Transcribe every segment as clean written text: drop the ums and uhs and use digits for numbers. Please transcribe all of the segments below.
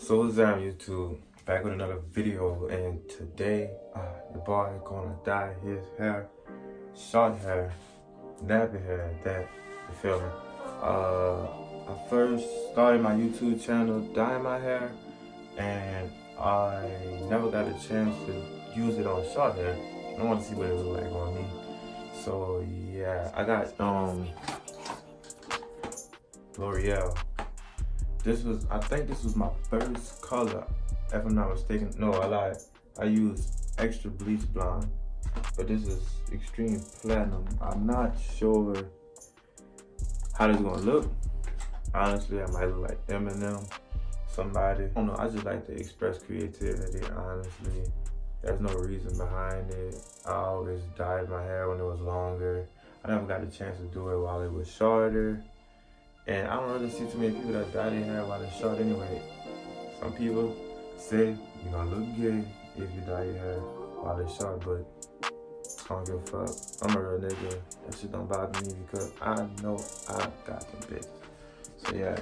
So what's up, YouTube? Back with another video, and today your boy gonna dye his hair, short hair, nappy hair. That you feel me? I first started my YouTube channel dyeing my hair, and I never got a chance to use it on short hair. I want to see what it looked like on me. So yeah, I got L'Oreal. I think this was my first color, if I'm not mistaken. No, I lied. I used extra bleach blonde, but this is extreme platinum. I'm not sure how this is gonna look. Honestly, I might look like Eminem, somebody. I don't know, I just like to express creativity, honestly. There's no reason behind it. I always dyed my hair when it was longer. I never got a chance to do it while it was shorter. And I don't really see too many people that dye their hair while it's short anyway. Some people say you're gonna look gay if you dye your hair while it's short, but I don't give a fuck. I'm a real nigga. That shit don't bother me because I know I got some bitch. So yeah.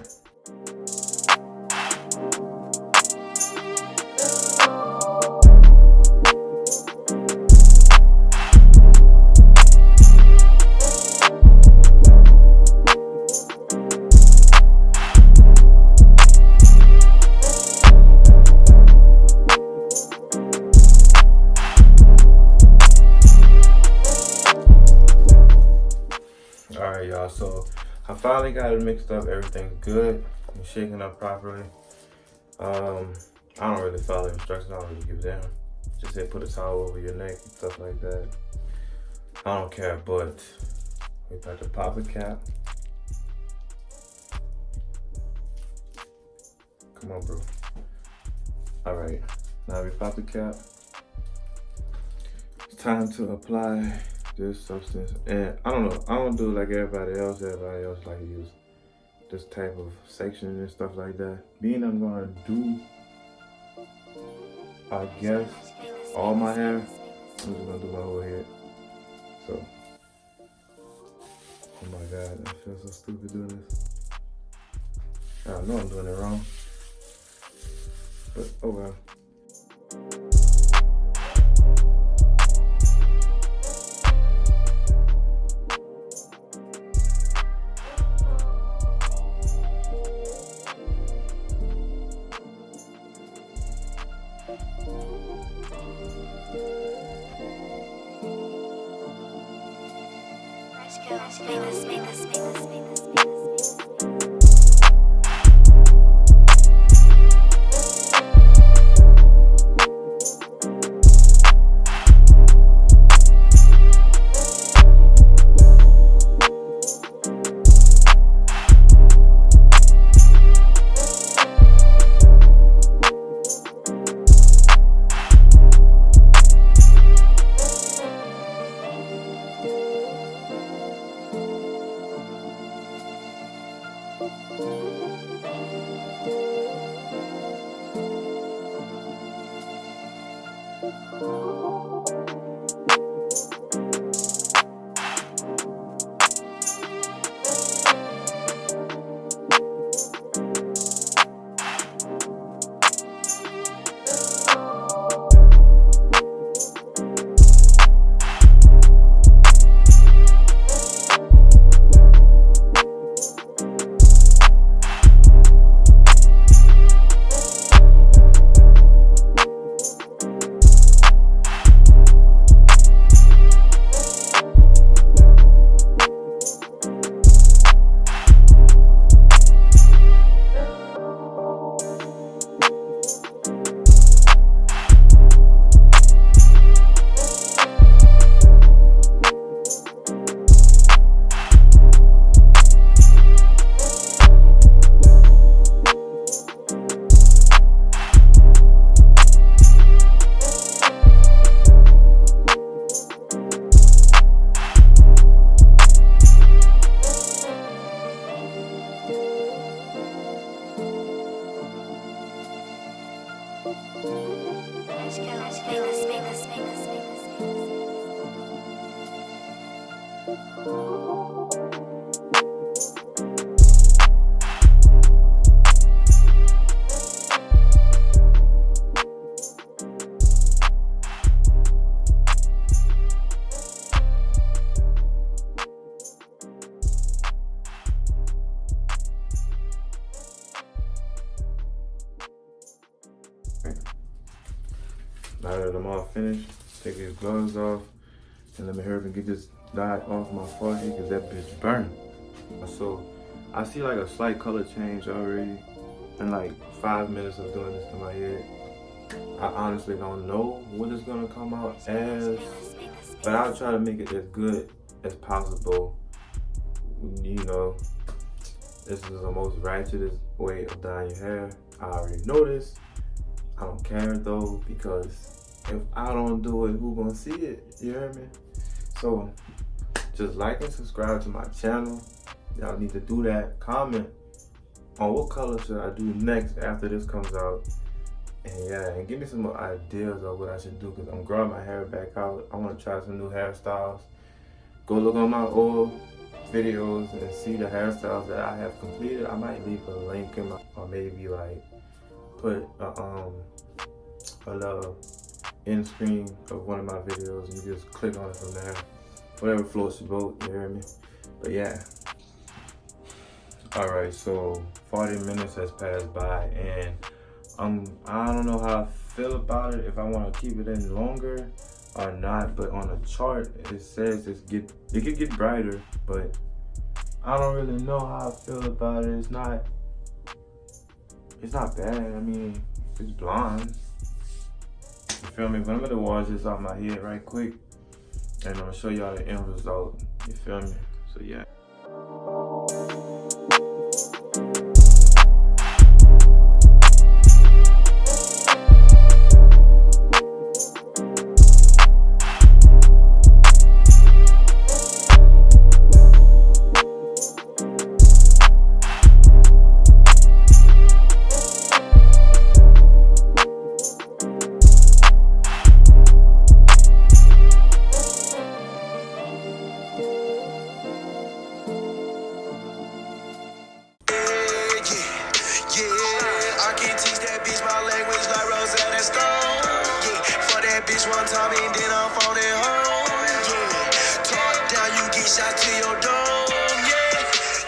Alright, y'all, so I finally got it mixed up. Everything's good and shaking up properly. I don't really follow instructions. I don't really give a damn. Just say put a towel over your neck and stuff like that. I don't care, but we about to pop a cap. Come on, bro. Alright, now we pop the cap. It's time to apply this substance. And I don't know, I don't do it like everybody else. Everybody else like to use this type of section and stuff like that. Being I'm gonna do, I guess, all my hair, I'm just gonna do my whole head. So, oh my god, I feel so stupid doing this. I know I'm doing it wrong, but oh well. Now that I'm all finished, take these gloves off and let me hurry and get this dye off my forehead because that bitch burn. So I see like a slight color change already in like 5 minutes of doing this to my head. I honestly don't know what it's gonna come out as, but I'll try to make it as good as possible. You know, this is the most ratchetest way of dyeing your hair. I already know this. I don't care though, because if I don't do it, who gonna see it? You hear me? So just like and subscribe to my channel. Y'all need to do that. Comment on what color should I do next after this comes out. And yeah, and give me some more ideas of what I should do, because I'm growing my hair back out. I want to try some new hairstyles. Go look on my old videos and see the hairstyles that I have completed. I might leave a link in my, or maybe like put a little end screen of one of my videos and you just click on it from there. Whatever floats your boat, you hear me? But yeah. Alright, so 40 minutes has passed by and I don't know how I feel about it, if I want to keep it in longer or not, but on the chart it says it could get brighter, but I don't really know how I feel about it. It's not bad. I mean, it's blonde. You feel me? But I'm gonna wash this off my head right quick and I'm gonna show y'all the end result. You feel me? So yeah.